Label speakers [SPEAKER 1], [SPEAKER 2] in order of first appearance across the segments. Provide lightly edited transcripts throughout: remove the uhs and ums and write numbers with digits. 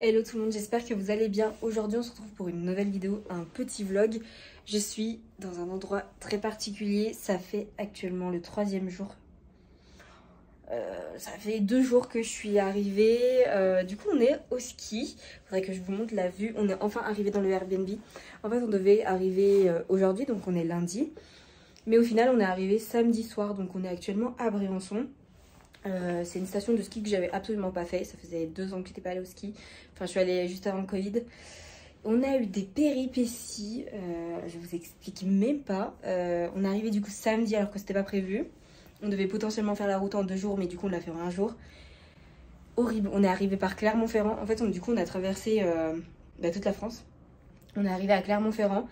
[SPEAKER 1] Hello tout le monde, j'espère que vous allez bien. Aujourd'hui on se retrouve pour une nouvelle vidéo, un petit vlog. Je suis dans un endroit très particulier, ça fait actuellement le 3e jour. Ça fait 2 jours que je suis arrivée, du coup on est au ski. Faudrait que je vous montre la vue, on est enfin arrivé dans le Airbnb. En fait on devait arriver aujourd'hui, donc on est lundi. Mais au final on est arrivé samedi soir, donc on est actuellement à Briançon. C'est une station de ski que j'avais absolument pas fait. Ça faisait 2 ans que j'étais pas allée au ski. Enfin, je suis allée juste avant le Covid. On a eu des péripéties. Je vous explique même pas. On est arrivé du coup samedi alors que c'était pas prévu. On devait potentiellement faire la route en 2 jours, mais du coup on l'a fait en 1 jour. Horrible. On est arrivé par Clermont-Ferrand. En fait, du coup on a traversé toute la France. On est arrivé à Clermont-Ferrand.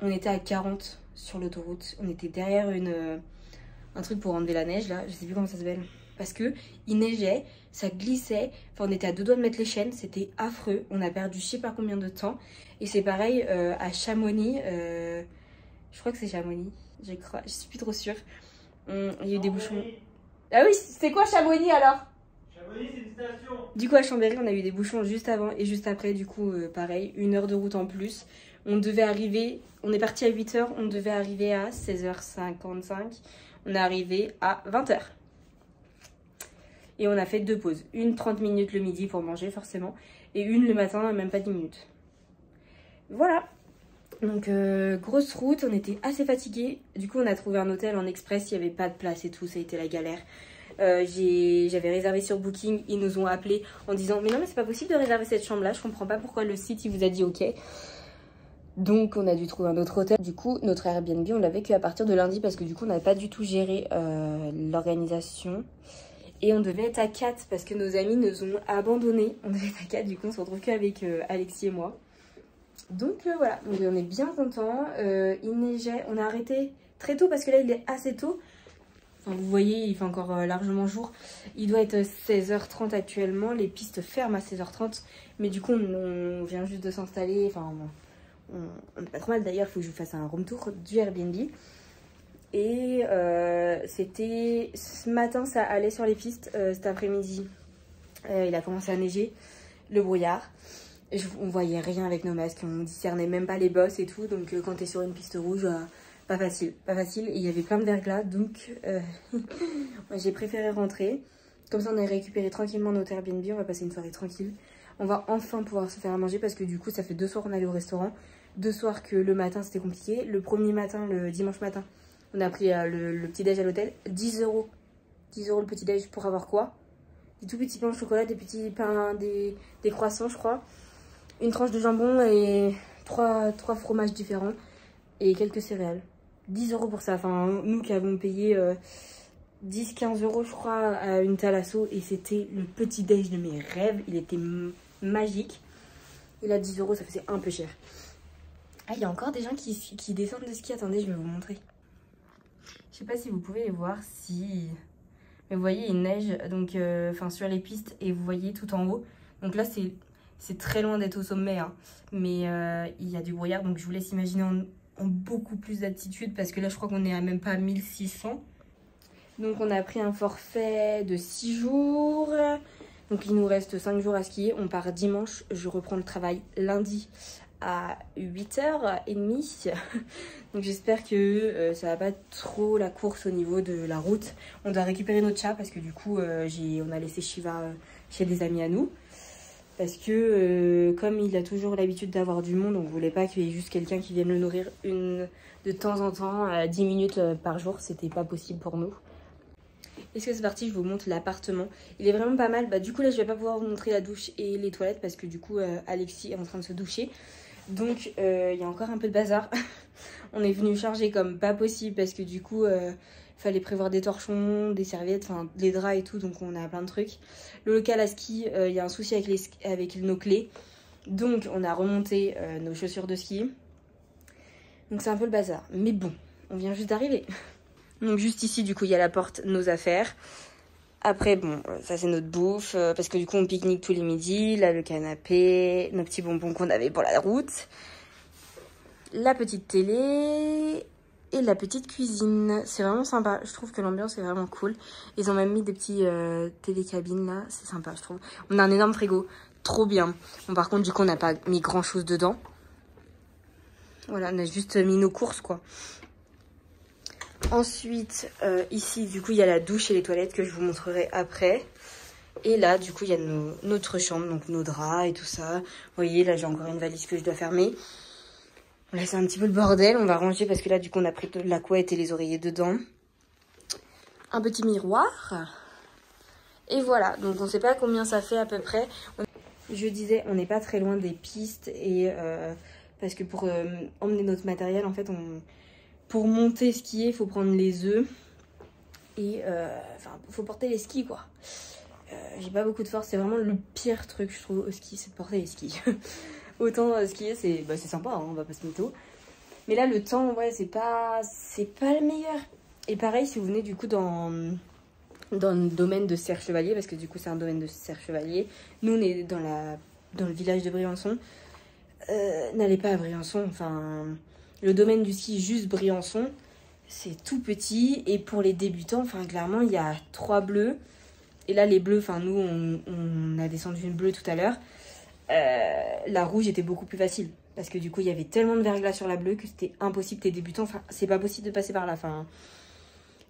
[SPEAKER 1] On était à 40 sur l'autoroute. On était derrière un truc pour enlever la neige là. Je sais plus comment ça s'appelle. Parce que il neigeait, ça glissait, enfin on était à 2 doigts de mettre les chaînes, c'était affreux, on a perdu je sais pas combien de temps. Et c'est pareil à Chamonix, je crois que c'est Chamonix, je suis plus trop sûre. Il y a eu des bouchons. Ah oui, c'est quoi Chamonix alors?
[SPEAKER 2] Chamonix c'est une station.
[SPEAKER 1] Du coup à Chambéry on a eu des bouchons juste avant et juste après, du coup pareil, 1 heure de route en plus. On devait arriver, on est parti à 8 h, on devait arriver à 16h55, on est arrivé à 20 h. Et on a fait 2 pauses. Une 30 minutes le midi pour manger forcément. Et une le matin, même pas 10 minutes. Voilà. Donc grosse route, on était assez fatigués. Du coup on a trouvé un hôtel en express, il n'y avait pas de place et tout, ça a été la galère. J'avais réservé sur Booking, ils nous ont appelé en disant mais non mais c'est pas possible de réserver cette chambre là, je comprends pas pourquoi le site il vous a dit ok. Donc on a dû trouver un autre hôtel. Du coup notre Airbnb on l'a vécu à partir de lundi parce que du coup on n'avait pas du tout géré l'organisation. Et on devait être à 4 parce que nos amis nous ont abandonnés. On devait être à 4, du coup on se retrouve qu'avec Alexis et moi. Donc voilà, donc on est bien contents. Il neigeait, on a arrêté très tôt parce que là il est assez tôt. Enfin, vous voyez, il fait encore largement jour. Il doit être 16h30 actuellement, les pistes ferment à 16h30. Mais du coup on vient juste de s'installer, enfin on est pas trop mal d'ailleurs, il faut que je vous fasse un room tour du Airbnb. Et c'était ce matin ça allait sur les pistes, cet après-midi il a commencé à neiger, le brouillard, on voyait rien avec nos masques, on discernait même pas les bosses et tout, donc quand t'es sur une piste rouge, pas facile, et il y avait plein de verglas, donc moi j'ai préféré rentrer, comme ça on a récupéré tranquillement notre Airbnb, on va passer une soirée tranquille, on va enfin pouvoir se faire à manger parce que du coup ça fait 2 soirs qu'on allait au restaurant, 2 soirs que le matin c'était compliqué, le premier matin, le dimanche matin, on a pris le petit-déj à l'hôtel, 10 €. 10 € le petit-déj pour avoir quoi? Des tout petits pains au chocolat, des petits pains, des croissants je crois. Une tranche de jambon et 3 fromages différents. Et quelques céréales. 10 € pour ça. Enfin, nous qui avons payé 10-15 € je crois à une Thalasso. Et c'était le petit-déj de mes rêves. Il était magique. Et là 10 € ça faisait un peu cher. Ah, il y a encore des gens qui descendent de ski. Attendez, je vais vous montrer. Je sais pas si vous pouvez les voir, si... Mais vous voyez, il neige donc, sur les pistes et vous voyez tout en haut. Donc là, c'est très loin d'être au sommet. Hein. Mais il y a du brouillard, donc je vous laisse imaginer en beaucoup plus d'altitude parce que là, je crois qu'on est à même pas 1600. Donc on a pris un forfait de 6 jours. Donc il nous reste 5 jours à skier. On part dimanche, je reprends le travail lundi à 8h30. Donc j'espère que ça va pas être trop la course au niveau de la route. On doit récupérer notre chat parce que du coup on a laissé Shiva chez des amis à nous. Parce que comme il a toujours l'habitude d'avoir du monde, on voulait pas qu'il y ait juste quelqu'un qui vienne le nourrir de temps en temps, à 10 minutes par jour. C'était pas possible pour nous. Est-ce que c'est parti, je vous montre l'appartement. Il est vraiment pas mal. Du coup là je vais pas pouvoir vous montrer la douche et les toilettes parce que du coup Alexis est en train de se doucher. Donc il y a encore un peu de bazar. On est venu charger comme pas possible parce que du coup fallait prévoir des torchons, des serviettes, enfin les draps et tout, donc on a plein de trucs. Le local à ski, il y a un souci avec nos clés. Donc on a remonté nos chaussures de ski. Donc c'est un peu le bazar. Mais bon, on vient juste d'arriver. Donc juste ici du coup il y a la porte, nos affaires. Après, bon, ça c'est notre bouffe, parce que du coup on pique-nique tous les midis. Là, le canapé, nos petits bonbons qu'on avait pour la route. La petite télé et la petite cuisine. C'est vraiment sympa, je trouve que l'ambiance est vraiment cool. Ils ont même mis des petits télécabines là, c'est sympa je trouve. On a un énorme frigo, trop bien. Bon, par contre, du coup, on n'a pas mis grand chose dedans. Voilà, on a juste mis nos courses, quoi. Ensuite, ici, du coup, il y a la douche et les toilettes que je vous montrerai après. Et là, du coup, il y a notre chambre, donc nos draps et tout ça. Vous voyez, là, j'ai encore une valise que je dois fermer. Là, c'est un petit peu le bordel. On va ranger parce que là, du coup, on a pris la couette et les oreillers dedans. Un petit miroir. Et voilà, donc on ne sait pas combien ça fait à peu près. Je disais, on n'est pas très loin des pistes. Et parce que pour emmener notre matériel, en fait, pour monter skier, il faut prendre les œufs. Et enfin, faut porter les skis, quoi. J'ai pas beaucoup de force, c'est vraiment le pire truc je trouve au ski, c'est de porter les skis. Autant skier c'est sympa, hein, on va pas se mytho. Mais là le temps, ouais, c'est pas le meilleur. Et pareil, si vous venez du coup dans le domaine de Serre-Chevalier, parce que du coup c'est un domaine de Serre-Chevalier, nous on est dans le village de Briançon. N'allez pas à Briançon, enfin le domaine du ski juste Briançon, c'est tout petit. Et pour les débutants, enfin clairement il y a 3 bleus. Et là, les bleus, enfin nous, on a descendu une bleue tout à l'heure. La rouge était beaucoup plus facile. Parce que du coup, il y avait tellement de verglas sur la bleue que c'était impossible. T'es débutant, enfin, c'est pas possible de passer par là. Enfin,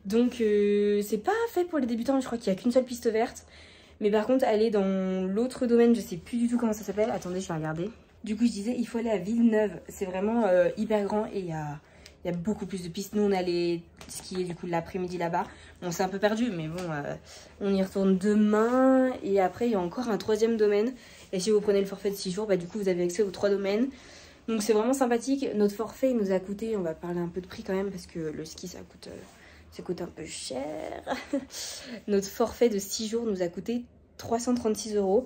[SPEAKER 1] donc, c'est pas fait pour les débutants. Je crois qu'il n'y a qu'une seule piste verte. Mais par contre, aller dans l'autre domaine, je sais plus du tout comment ça s'appelle. Attendez, je vais regarder. Du coup, je disais, il faut aller à Villeneuve. C'est vraiment hyper grand et il y a beaucoup plus de pistes. Nous, on allait skier du coup l'après-midi là-bas. On s'est un peu perdu, mais bon, on y retourne demain. Et après, il y a encore un 3e domaine. Et si vous prenez le forfait de 6 jours, bah, du coup, vous avez accès aux 3 domaines. Donc, c'est vraiment sympathique. Notre forfait, il nous a coûté, on va parler un peu de prix quand même, parce que le ski, ça coûte un peu cher. Notre forfait de 6 jours nous a coûté 336 €,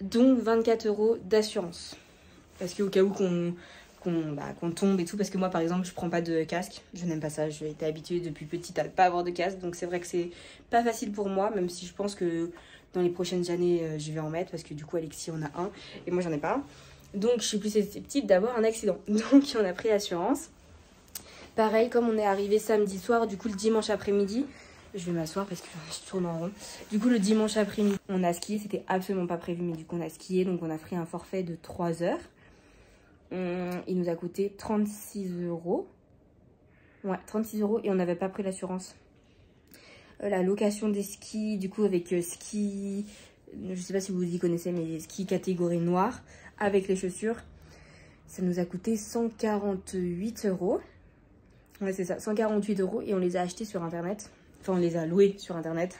[SPEAKER 1] dont 24 € d'assurance. Parce qu'au cas où qu'on tombe et tout, parce que moi par exemple je prends pas de casque, je n'aime pas ça, j'ai été habituée depuis petite à ne pas avoir de casque, donc c'est vrai que c'est pas facile pour moi, même si je pense que dans les prochaines années je vais en mettre, parce que du coup Alexis en a un et moi j'en ai pas, donc je suis plus susceptible d'avoir un accident, donc on a pris l'assurance. Pareil, comme on est arrivé samedi soir, du coup le dimanche après-midi, je vais m'asseoir parce que je tourne en rond. Du coup le dimanche après-midi on a skié, c'était absolument pas prévu, mais du coup on a skié, donc on a pris un forfait de 3 heures. Il nous a coûté 36 €. Ouais, 36 € et on n'avait pas pris l'assurance. La location des skis, du coup avec ski, je sais pas si vous y connaissez, mais ski catégorie noire, avec les chaussures, ça nous a coûté 148 €. Ouais, c'est ça, 148 € et on les a achetés sur internet. Enfin, on les a loués sur internet.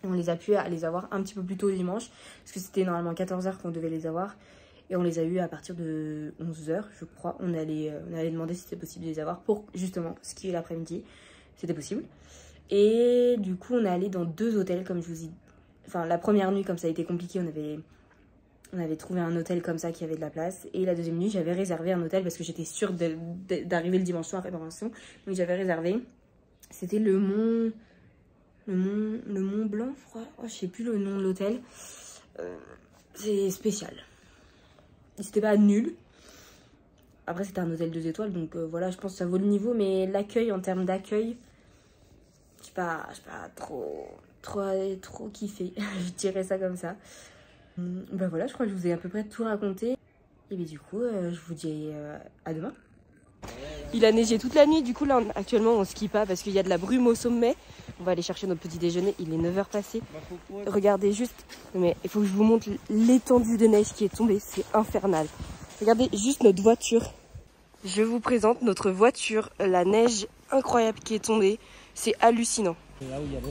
[SPEAKER 1] On les a pu les avoir un petit peu plus tôt dimanche, parce que c'était normalement 14 h qu'on devait les avoir. Et on les a eu à partir de 11 h, je crois. On allait demander si c'était possible de les avoir pour justement skier l'après-midi. C'était possible. Et du coup, on est allé dans 2 hôtels, comme je vous ai dit. Enfin, la première nuit, comme ça a été compliqué, on avait trouvé un hôtel comme ça qui avait de la place. Et la deuxième nuit, j'avais réservé un hôtel parce que j'étais sûre d'arriver le dimanche soir à Briançon. Donc j'avais réservé. C'était le Mont Blanc, je crois. Oh, je sais plus le nom de l'hôtel. C'est spécial. C'était pas nul. Après, c'était un hôtel 2 étoiles, donc voilà, je pense que ça vaut le niveau. Mais l'accueil, en termes d'accueil, je sais pas trop kiffé. Je dirais ça comme ça. Ben voilà, je crois que je vous ai à peu près tout raconté. Et bien du coup, je vous dis à demain. Il a neigé toute la nuit, du coup là actuellement on skie pas parce qu'il y a de la brume au sommet. On va aller chercher notre petit déjeuner, il est 9 h passé. Regardez juste, mais il faut que je vous montre l'étendue de neige qui est tombée, c'est infernal. Regardez juste notre voiture. Je vous présente notre voiture, la neige incroyable qui est tombée, c'est hallucinant. Là où il y a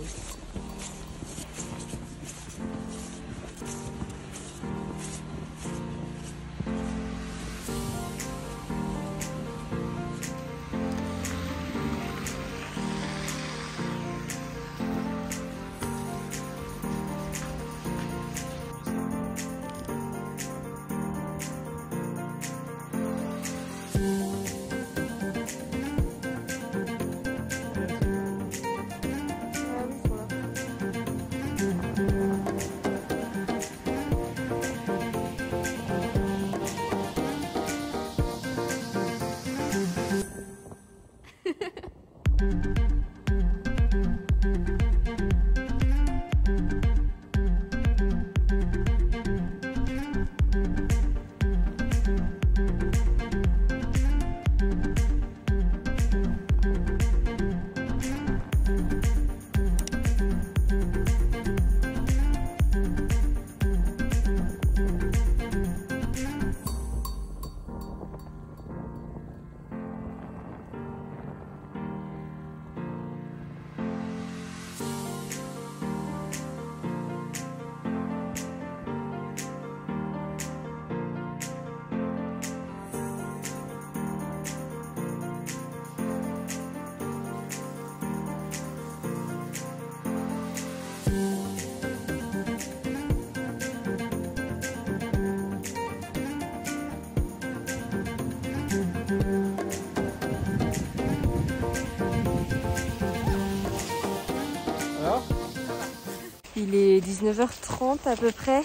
[SPEAKER 1] 19h30 à peu près.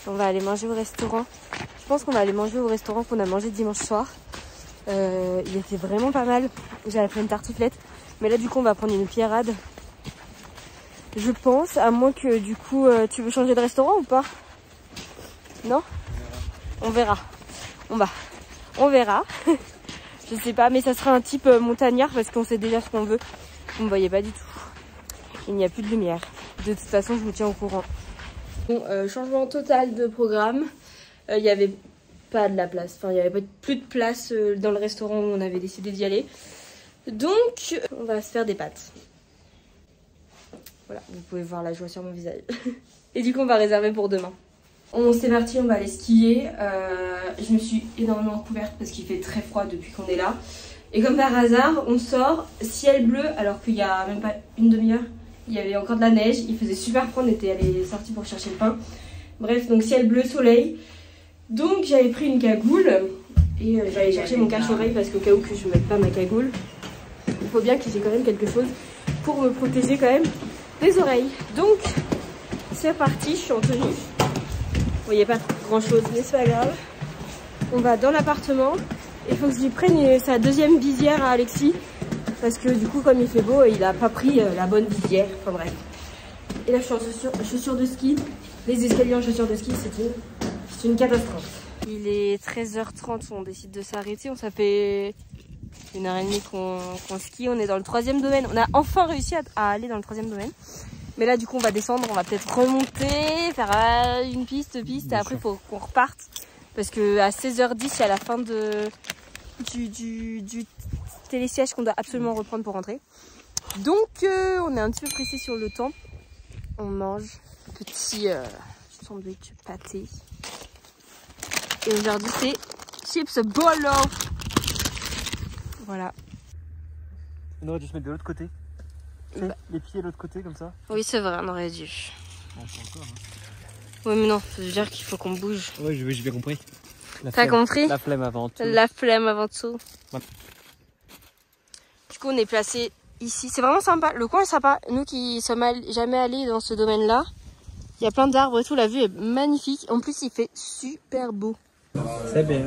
[SPEAKER 1] On va aller manger au restaurant. Je pense qu'on va aller manger au restaurant qu'on a mangé dimanche soir. Il était vraiment pas mal. J'avais fait une tartiflette. Mais là du coup on va prendre une pierrade. Je pense, à moins que du coup tu veux changer de restaurant ou pas? Non? On verra. On verra. Je sais pas, mais ça sera un type montagnard parce qu'on sait déjà ce qu'on veut. Vous ne voyez pas du tout. Il n'y a plus de lumière. De toute façon, je vous tiens au courant. Bon, changement total de programme. Il n'y avait pas de la place. Enfin, il n'y avait plus de place dans le restaurant où on avait décidé d'y aller. Donc, on va se faire des pâtes. Voilà, vous pouvez voir la joie sur mon visage. Et du coup, on va réserver pour demain. On s'est parti, on va aller skier. Je me suis énormément recouverte parce qu'il fait très froid depuis qu'on est là. Et comme par hasard, on sort, ciel bleu, alors qu'il y a même pas une demi-heure, il y avait encore de la neige. Il faisait super froid, on était sortis pour chercher le pain. Bref, donc ciel bleu, soleil. Donc j'avais pris une cagoule et j'allais chercher mon cache-oreille parce qu'au cas où que je ne mette pas ma cagoule, il faut bien que j'ai quand même quelque chose pour me protéger quand même des oreilles. Donc c'est parti, je suis en tenue. Vous voyez pas grand chose, mais c'est pas grave. On va dans l'appartement. Il faut que je lui prenne sa deuxième visière à Alexis. Parce que du coup, comme il fait beau, il a pas pris la bonne visière. Enfin bref. Et là, je suis en chaussures de ski. Les escaliers en chaussures de ski, c'est une catastrophe. Il est 13h30, on décide de s'arrêter. Ça fait 1h30 qu'on skie. On est dans le 3e domaine. On a enfin réussi à aller dans le 3e domaine. Mais là, du coup, on va descendre, on va peut-être remonter, faire une piste, et après, il faut qu'on reparte. Parce que à 16h10, il y a la fin du télésiège qu'on doit absolument reprendre pour rentrer. Donc, on est un petit peu pressé sur le temps. On mange un petit sandwich pâté. Et aujourd'hui, c'est chips bolo. Voilà.
[SPEAKER 2] On aurait dû se mettre de l'autre côté. Les pieds de l'autre côté comme ça.
[SPEAKER 1] Oui, c'est vrai, on aurait dû.
[SPEAKER 2] Bon, pas encore, hein.
[SPEAKER 1] Oui, mais non, ça veut dire qu'il faut qu'on bouge.
[SPEAKER 2] Oui, j'ai bien compris.
[SPEAKER 1] T'as compris?
[SPEAKER 2] La flemme avant tout.
[SPEAKER 1] La flemme avant tout.
[SPEAKER 2] Ouais.
[SPEAKER 1] Du coup, on est placé ici. C'est vraiment sympa. Le coin est sympa. Nous qui sommes jamais allés dans ce domaine-là, il y a plein d'arbres et tout. La vue est magnifique. En plus, il fait super beau.
[SPEAKER 2] C'est bien.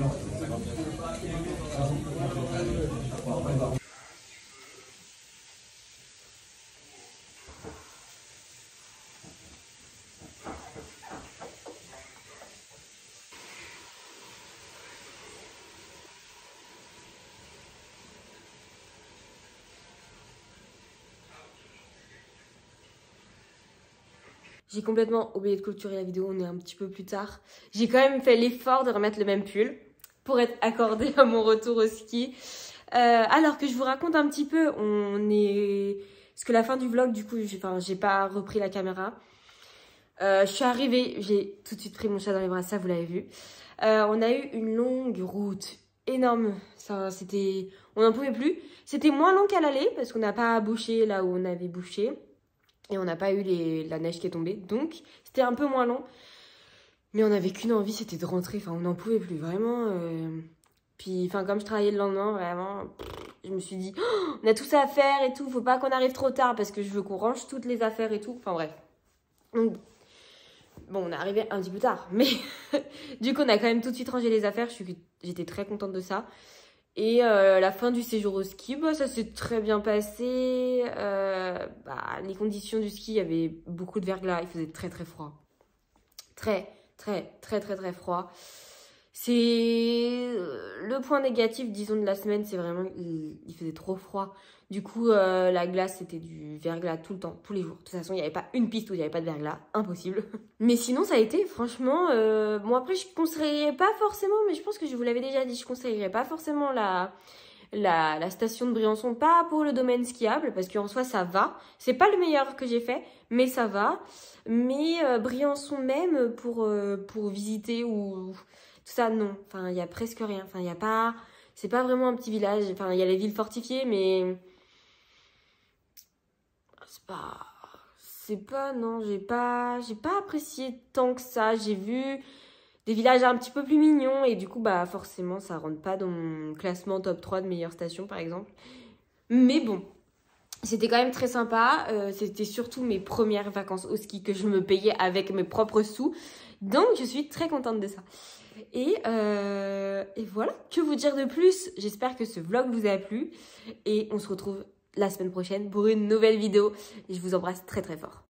[SPEAKER 1] J'ai complètement oublié de clôturer la vidéo, on est un petit peu plus tard. J'ai quand même fait l'effort de remettre le même pull pour être accordée à mon retour au ski. Alors que je vous raconte un petit peu, parce que la fin du vlog, du coup, j'ai pas repris la caméra. Je suis arrivée, j'ai tout de suite pris mon chat dans les bras, ça vous l'avez vu. On a eu une longue route, énorme. On n'en pouvait plus. C'était moins long qu'à l'aller parce qu'on n'a pas bouché là où on avait bouché. Et on n'a pas eu la neige qui est tombée. Donc, c'était un peu moins long. Mais on n'avait qu'une envie, c'était de rentrer. Enfin, on n'en pouvait plus, vraiment. Puis, comme je travaillais le lendemain, vraiment, je me suis dit, oh, on a tout ça à faire et tout. Faut pas qu'on arrive trop tard parce que je veux qu'on range toutes les affaires et tout. Enfin, bref. Donc, bon, on est arrivé un petit peu tard. Mais, du coup, on a quand même tout de suite rangé les affaires. J'étais très contente de ça. Et la fin du séjour au ski, ça s'est très bien passé. Les conditions du ski, il y avait beaucoup de verglas, il faisait très très froid. Très froid. C'est le point négatif, disons, de la semaine, c'est vraiment il faisait trop froid. Du coup, la glace, c'était du verglas tout le temps, tous les jours. De toute façon, il n'y avait pas une piste où il n'y avait pas de verglas, impossible. Mais sinon, ça a été, franchement... Bon, après, je conseillerais pas forcément, mais je pense que je vous l'avais déjà dit, je conseillerais pas forcément la station de Briançon, pas pour le domaine skiable, parce qu'en soi, ça va. C'est pas le meilleur que j'ai fait, mais ça va. Mais Briançon même, pour visiter ou... Tout ça, non. Enfin, il y a presque rien. Enfin, il y a pas... C'est pas vraiment un petit village. Enfin, il y a les villes fortifiées, mais... Non, j'ai pas apprécié tant que ça. J'ai vu des villages un petit peu plus mignons et du coup, forcément, ça rentre pas dans mon classement top 3 de meilleures stations, par exemple. Mais bon, C'était quand même très sympa. C'était surtout mes premières vacances au ski que je me payais avec mes propres sous. Donc, je suis très contente de ça. Et voilà, que vous dire de plus? J'espère que ce vlog vous a plu. Et on se retrouve la semaine prochaine pour une nouvelle vidéo. Je vous embrasse très très fort.